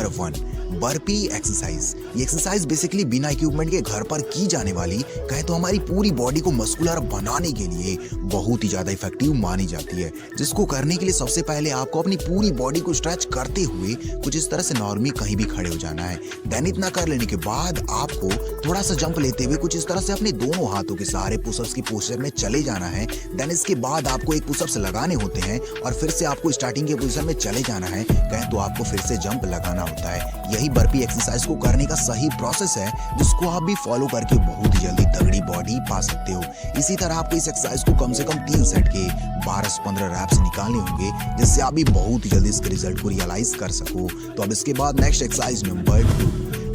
Number 1, burpee exercise. ये exercise basically बिना equipment के घर पर की जाने वाली, कहे तो हमारी पूरी बॉडी को मस्कुलर बनाने के लिए बहुत ही ज्यादा इफेक्टिव मानी जाती है। जिसको करने के लिए सबसे पहले आपको अपनी पूरी बॉडी को स्ट्रेच करते हुए कुछ इस तरह से नॉर्मली कहीं भी खड़े हो जाना है। देन इतना कर लेने के बाद आपको थोड़ा सा जंप लेते हुए कुछ इस तरह से अपने दोनों हाथों के सहारे पुशअप्स की पोस्चर में चले जाना है। देन इसके बाद आपको एक पुशअप्स लगाने होते हैं और फिर से आपको स्टार्टिंग के पोजीशन में चले जाना है। कहें तो आपको फिर से जंप लगाना होता है। यही बर्पी एक्सरसाइज को करने का सही प्रोसेस है, जिसको आप भी फॉलो करके बहुत ही जल्दी तगड़ी बॉडी पा सकते हो। इसी तरह आपको इस एक्सरसाइज को कम से कम 3 सेट के 12 से 15 रैप्स निकालने होंगे, जिससे आप भी बहुत ही जल्दी इसके रिजल्ट को रियलाइज कर सको। तो अब इसके बाद next exercise number 2,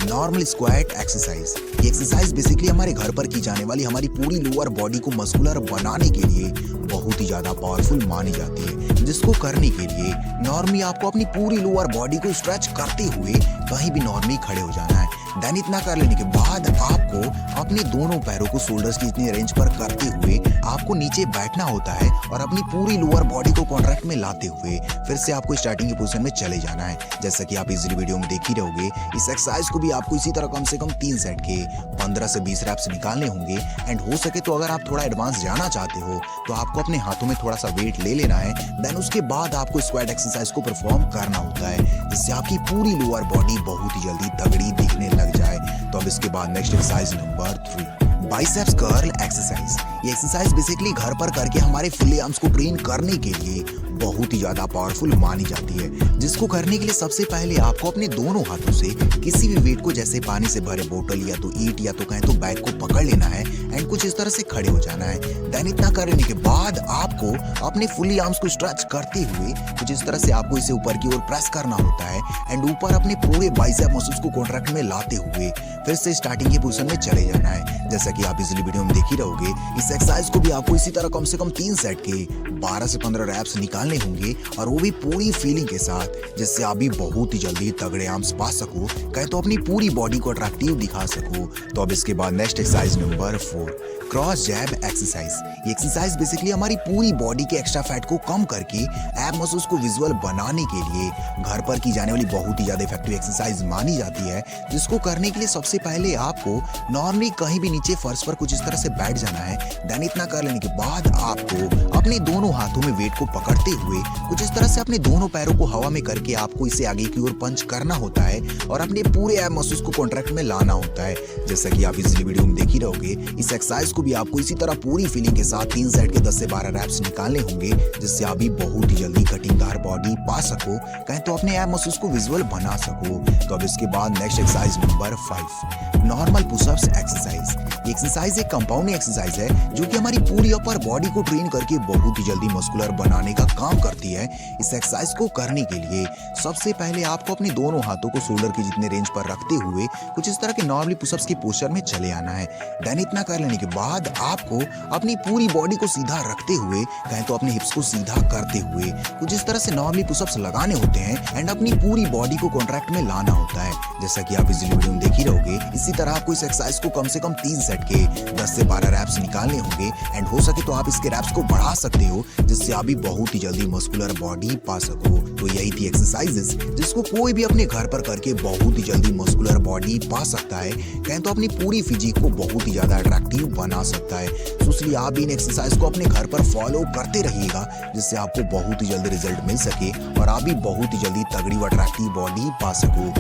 normal squat exercise. ये एक्सरसाइज बेसिकली हमारे घर पर की जाने वाली हमारी पूरी लोअर बॉडी को मस्कुलर बनाने के लिए बहुत ही ज्यादा पावरफुल मानी जाती है। जिसको करने के लिए नॉर्मली आपको अपनी पूरी लोअर बॉडी को स्ट्रेच करते हुए कहीं भी नॉर्मली खड़े हो जाना है। देन इतना कर लेने के बाद आपको अपने दोनों पैरों को शोल्डर्स की इतनी रेंज पर करते हुए आपको नीचे बैठना होता है और अपनी पूरी लोअर बॉडी को कॉन्ट्रैक्ट में लाते हुए फिर से आपको स्टार्टिंग की पोजीशन में चले जाना है। जैसा कि आप इजीली वीडियो में देख ही रहोगे, इस एक्सरसाइज को भी आपको इसी तरह कम से कम 3 सेट के 15 से 20 रैप्स निकालने होंगे। एंड हो सके तो अगर आप थोड़ा एडवांस जाना चाहते हो तो आपको अपने हाथों में थोड़ा सा वेट ले लेना है। देन उसके बाद आपको स्क्वाट एक्सरसाइज को परफॉर्म करना होता है, जिससे आपकी पूरी लोअर बॉडी बहुत ही जल्दी तगड़ी दिखने लग जाए। तो अब इसके बाद next exercise number 3, biceps curl exercise. ये एक्सरसाइज बेसिकली घर पर करके हमारे फुल आर्म्स को ट्रेन करने के लिए बहुत ही ज्यादा पावरफुल मानी जाती है। जिसको करने के लिए सबसे पहले आपको अपने दोनों हाथों से किसी भी वेट को, जैसे पानी से भरे बोतल या तो ईंट या तो कहें तो बैग को पकड़ लेना है एंड कुछ इस तरह से खड़े हो जाना है। देन इतना करने के बाद आपको अपने फुली आर्म्स को स्ट्रेच करते हुए कुछ इस तरह से आपको इसे ऊपर की ओर प्रेस करना होता है एंड ऊपर अपने पूरे बाइसेप मसल्स को कॉन्ट्रैक्ट में लाते हुए फिर से स्टार्टिंग की पोजीशन में चले जाना है। जैसा कि आप इजीली वीडियो में देख ही रहोगे, इस एक्सरसाइज को भी आपको इसी तरह कम से कम 3 सेट के 12 से 15 रैप्स निकालने होंगे और वो भी पूरी फीलिंग के साथ, जिससे आप भी बहुत ही जल्दी तगड़े आर्म्स पा सको, कहे तो अपनी पूरी बॉडी को अट्रैक्टिव दिखा सको। तो अब इसके बाद नेक्स्ट एक्सरसाइज नंबर 4, क्रॉस जैब एक्सरसाइज। ये एक्सरसाइज बेसिकली हमारी पूरी बॉडी के एक्स्ट्रा फैट को कम करके एब मसल्स को विजुअल बनाने के लिए घर पर की जाने वाली बहुत ही ज्यादा इफेक्टिव एक्सरसाइज मानी जाती है। जिसको करने के लिए सबसे पहले आपको नॉर्मली कहीं भी नीचे फर्श पर कुछ इस तरह से बैठ जाना है। देन इतना कर लेने के बाद आपको अपने दोनों हाथों में वेट को पकड़ते हुए कुछ इस तरह से अपने दोनों पैरों को हवा में करके आपको इसे आगे की ओर पंच करना होता है और अपने पूरे एब मसल्स को कॉन्ट्रैक्ट में लाना होता है। जैसा कि आप इस वीडियो में देख ही रहोगे, इस एक्सरसाइज को भी आपको इसी तरह पूरी फीलिंग के साथ 3 सेट के 10 से 12 रैप्स निकालने होंगे, जिससे आप भी बहुत ही जल्दी कटिंगदार बॉडी पा सको, कहें तो अपने एब मसल्स को विजुअल बना सको। तो अब इसके बाद next exercise number 5, normal pushups exercise. ये एक्सरसाइज एक कंपाउंडिंग एक्सरसाइज है जो कि हमारी पूरी अपर बॉडी को ट्रेन करके बहुत ही जल्दी मस्कुलर बनाने का काम करती है। इस एक्सरसाइज को करने के लिए सबसे पहले आपको अपने दोनों हाथों को शोल्डर के जितने रेंज पर रखते हुए कुछ इस तरह के नॉर्मली पुशअप्स की पोस्चर में चले आना है। देन इतना कर लेने के बाद आपको अपनी पूरी बॉडी को सीधा रखते हुए, कहें तो अपने हिप्स को सीधा करते हुए कुछ इस तरह से नॉर्मली पुशअप्स लगाने होते हैं एंड अपनी पूरी बॉडी को कॉन्ट्रैक्ट में लाना होता है। जैसा कि आप इस वीडियो में देख ही रहोगे, इसी तरह आपको इस एक्सरसाइज को कम से कम 3 सेट के 10 से 12 रैप्स निकालने होंगे एंड हो सके तो आप इसके रैप्स को बढ़ा सकते हो, जिससे आप भी बहुत ही जल्दी मस्कुलर बॉडी पा सको। तो यही थी एक्सरसाइजेस जिसको कोई भी अपने घर पर करके बहुत ही जल्दी मस्कुलर बॉडी पा सकता है, कहें तो अपनी पूरी फिजिक को बहुत ही ज्यादा अट्रैक्टिव बना सकता है। तो इसलिए आप भी इन एक्सरसाइज को अपने घर पर फॉलो करते रहिएगा, जिससे आपको बहुत ही जल्दी रिजल्ट मिल सके और आप भी बहुत ही जल्दी तगड़ी व अट्रैक्टिव बॉडी पा सको।